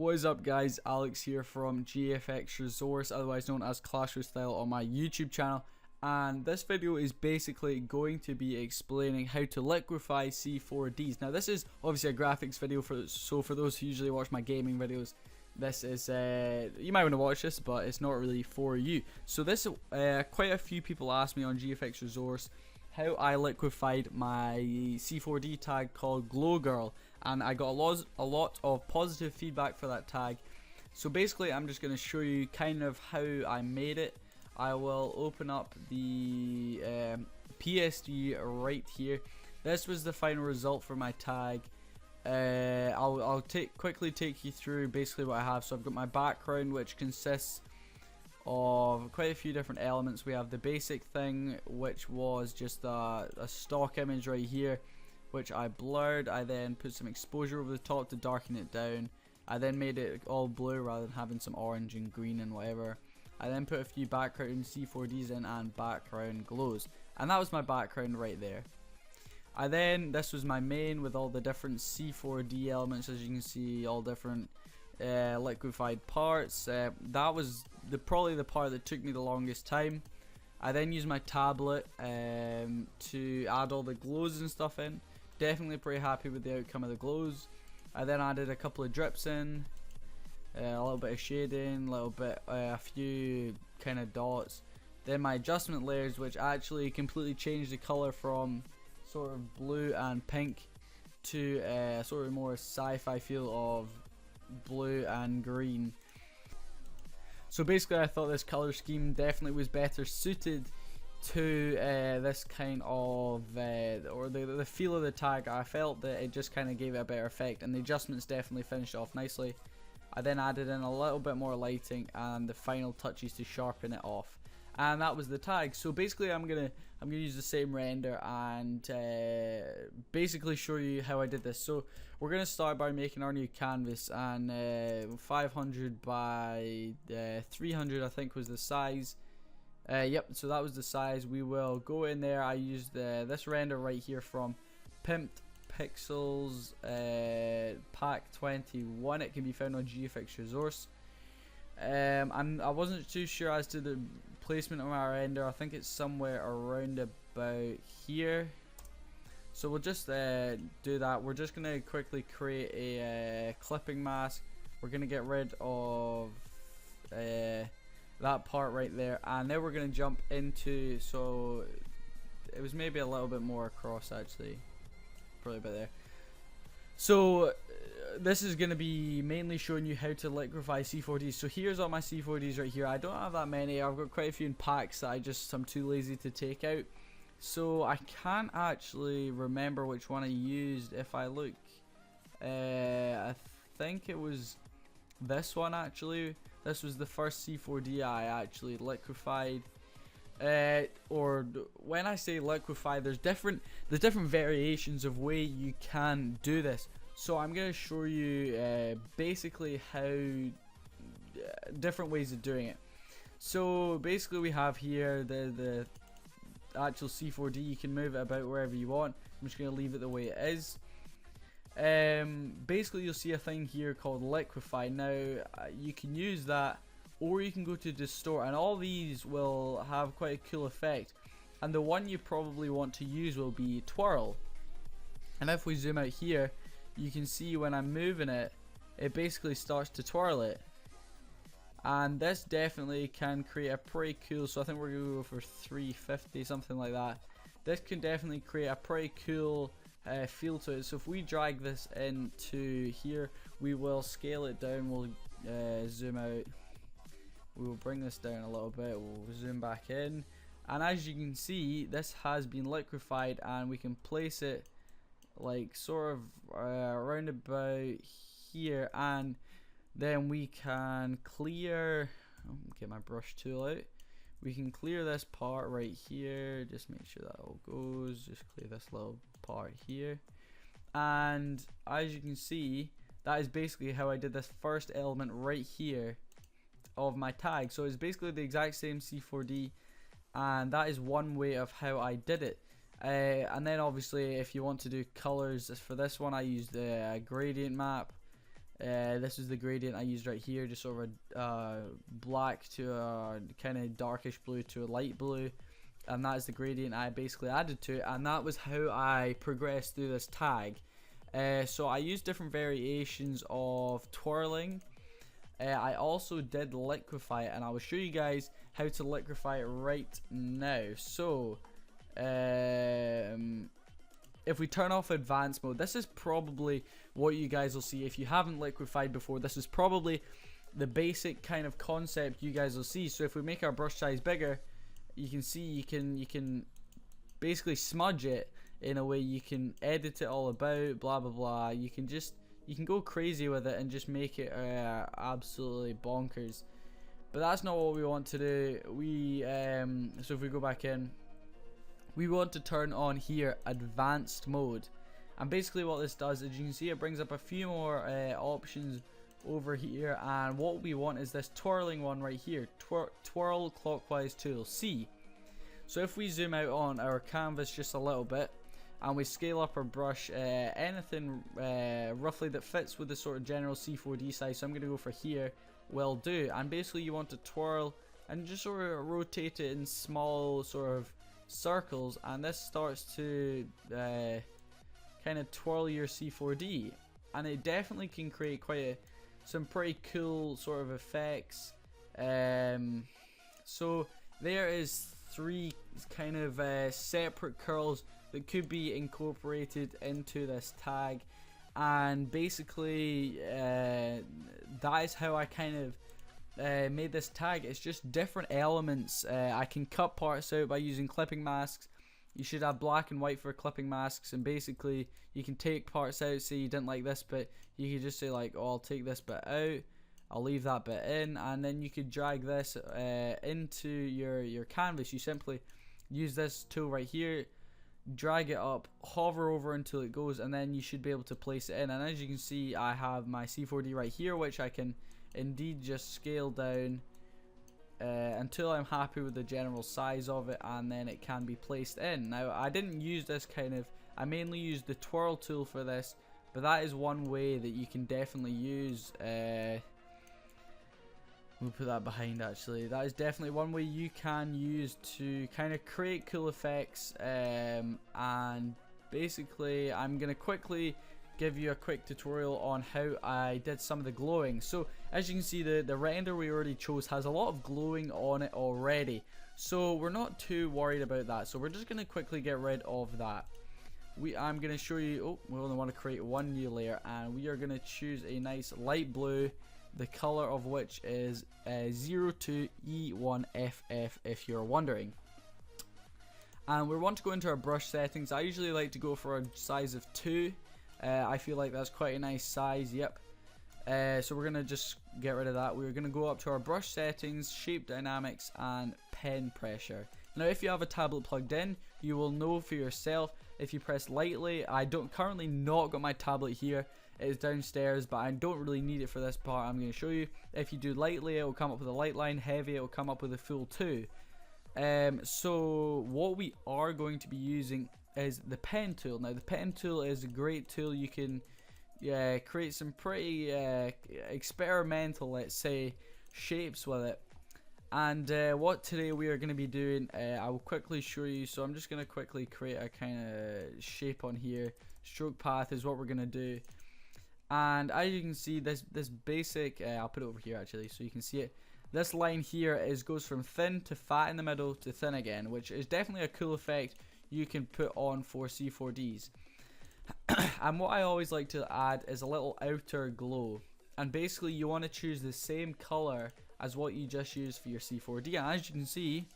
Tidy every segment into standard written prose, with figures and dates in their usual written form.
What is up guys, Alex here from GFX Resource, otherwise known as Clash with Style on my YouTube channel, and this video is basically going to be explaining how to liquefy C4D's. Now this is obviously a graphics video, so for those who usually watch my gaming videos, this is, you might want to watch this, but it's not really for you. So this, quite a few people asked me on GFX Resource how I liquefied my C4D tag called Glow Girl, and I got a lot of positive feedback for that tag. So basically I'm just going to show you kind of how I made it. I will open up the PSG right here. This was the final result for my tag. I'll quickly take you through basically what I have. So I've got my background, which consists of quite a few different elements. We have the basic thing, which was just a stock image right here, which I blurred. I then put some exposure over the top to darken it down. I then made it all blue rather than having some orange and green and whatever. I then put a few background C4Ds in and background glows, and that was my background right there. This was my main with all the different C4D elements, as you can see, all different liquefied parts. That was probably the part that took me the longest time. I then used my tablet to add all the glows and stuff in. Definitely pretty happy with the outcome of the glows. I then added a couple of drips in, a little bit of shading, a few kind of dots. Then my adjustment layers, which actually completely changed the color from sort of blue and pink to sort of more sci-fi feel of blue and green. So basically I thought this color scheme definitely was better suited to this kind of or the feel of the tag. I felt that it just kind of gave it a better effect, and the adjustments definitely finished off nicely. I then added in a little bit more lighting and the final touches to sharpen it off, and that was the tag. So basically I'm gonna use the same render and basically show you how I did this. So we're gonna start by making our new canvas, and 500 by 300 I think was the size. Yep, so that was the size. We will go in there. I used this render right here from Pimped Pixels Pack 21. It can be found on GFX Resource. I wasn't too sure as to the placement of my render. I think it's somewhere around about here. So we'll just do that. We're just gonna quickly create a clipping mask. We're gonna get rid of that part right there, and then we're gonna jump into, so it was maybe a little bit more across actually, probably about there. So this is going to be mainly showing you how to liquefy C4Ds. So here's all my C4Ds right here. I don't have that many. I've got quite a few in packs that I'm too lazy to take out. So I can't actually remember which one I used. If I look, I think it was this one actually. This was the first C4D I actually liquefied. Or when I say liquefy, there's different variations of way you can do this. So I'm going to show you basically how different ways of doing it. So basically we have here the actual C4D. You can move it about wherever you want. I'm just going to leave it the way it is. Basically you'll see a thing here called Liquify. Now you can use that, or you can go to Distort, and all these will have quite a cool effect, and the one you probably want to use will be Twirl. And if we zoom out here, you can see when I'm moving it, it basically starts to twirl it, and this definitely can create a pretty cool, so I think we're gonna go for 350, something like that. This can definitely create a pretty cool feel to it. So if we drag this into here, we will scale it down. We'll zoom out. We will bring this down a little bit. We'll zoom back in, and as you can see, this has been liquefied, and we can place it like sort of around about here, and then we can clear. Get my brush tool out. We can clear this part right here. Just make sure that all goes. Just clear this little part here, and as you can see, that is basically how I did this first element right here of my tag. So it's basically the exact same C4D, and that is one way of how I did it. And then obviously if you want to do colors, for this one I used a gradient map. This is the gradient I used right here, just sort of a black to a kind of darkish blue to a light blue, and that is the gradient I basically added to it, and that was how I progressed through this tag. So I used different variations of twirling. I also did liquify it, and I will show you guys how to liquify it right now. So if we turn off advanced mode, this is probably what you guys will see. If you haven't liquefied before, this is probably the basic kind of concept you guys will see. So if we make our brush size bigger, you can see you can basically smudge it in a way. You can edit it all about, blah blah blah. You can go crazy with it and just make it absolutely bonkers. But that's not what we want to do. So if we go back in, we want to turn on here advanced mode, and basically what this does is, you can see it brings up a few more options over here, and what we want is this twirling one right here, twirl clockwise tool C. So if we zoom out on our canvas just a little bit and we scale up our brush, anything roughly that fits with the sort of general C4D size, so I'm going to go for here, will do. And basically you want to twirl and just sort of rotate it in small sort of circles, and this starts to kind of twirl your C4D, and it definitely can create some pretty cool sort of effects. So there is 3 kind of separate curls that could be incorporated into this tag, and basically that is how I kind of made this tag. It's just different elements. I can cut parts out by using clipping masks. You should have black and white for clipping masks, and basically you can take parts out. Say you didn't like this bit, you could just say like, oh, I'll take this bit out, I'll leave that bit in, and then you could drag this into your canvas. You simply use this tool right here, drag it up, hover over until it goes, and then you should be able to place it in. And as you can see, I have my C4D right here, which I can indeed just scale down until I'm happy with the general size of it, and then it can be placed in. Now I didn't use this I mainly used the Twirl tool for this, but that is one way that you can definitely use. We'll put that behind actually. That is definitely one way you can use to kind of create cool effects, and basically I'm going to quickly give you a quick tutorial on how I did some of the glowing. So as you can see, the render we already chose has a lot of glowing on it already, so we're not too worried about that. So we're just going to quickly get rid of that. I'm going to show you, we only want to create one new layer, and we are going to choose a nice light blue, the color of which is 02E1FF if you're wondering. And we want to go into our brush settings. I usually like to go for a size of 2. I feel like that's quite a nice size. Yep. So we're gonna just get rid of that. We're gonna go up to our brush settings, shape dynamics, and pen pressure. Now if you have a tablet plugged in, you will know for yourself. If you press lightly, I don't currently not got my tablet here, it is downstairs, but I don't really need it for this part. I'm going to show you. If you do lightly, it will come up with a light line. Heavy, it will come up with a full 2. So what we are going to be using is the pen tool. Now the pen tool is a great tool. You can create some pretty experimental, let's say, shapes with it. And what today we are going to be doing, I will quickly show you. So I'm just going to quickly create a kind of shape on here. Stroke path is what we're going to do. And as you can see, this basic, I'll put it over here actually so you can see it. This line here goes from thin to fat in the middle to thin again, which is definitely a cool effect you can put on for C4Ds. And what I always like to add is a little outer glow. And basically you want to choose the same color as what you just used for your C4D. And as you can see,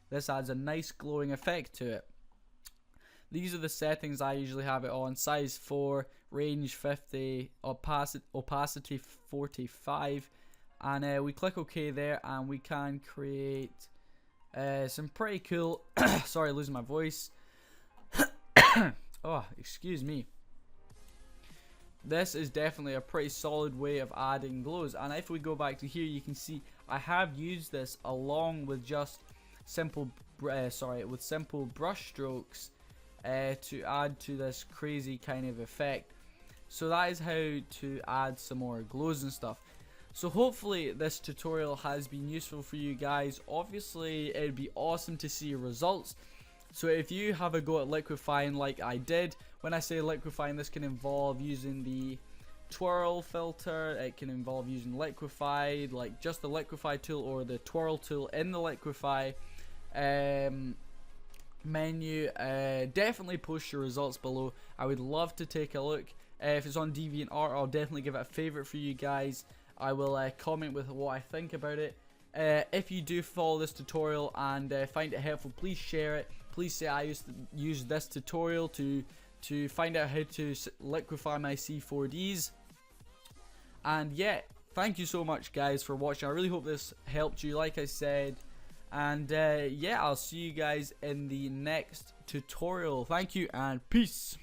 this adds a nice glowing effect to it. These are the settings I usually have it on. Size 4, range 50, opacity 45. And we click OK there, and we can create some pretty cool sorry, losing my voice. Oh, excuse me. This is definitely a pretty solid way of adding glows. And if we go back to here, you can see I have used this along with just simple brush strokes to add to this crazy kind of effect. So that is how to add some more glows and stuff. So hopefully this tutorial has been useful for you guys. Obviously it would be awesome to see your results. So if you have a go at liquefying like I did, when I say liquefying, this can involve using the Twirl filter, it can involve using Liquify, like just the Liquify tool or the Twirl tool in the Liquify menu. Definitely post your results below. I would love to take a look. If it's on DeviantArt, I'll definitely give it a favorite for you guys. I will comment with what I think about it. If you do follow this tutorial and find it helpful, please share it. Please say I used to use this tutorial to find out how to liquefy my C4D's. And yeah, thank you so much guys for watching. I really hope this helped you, like I said. And yeah, I'll see you guys in the next tutorial. Thank you and peace.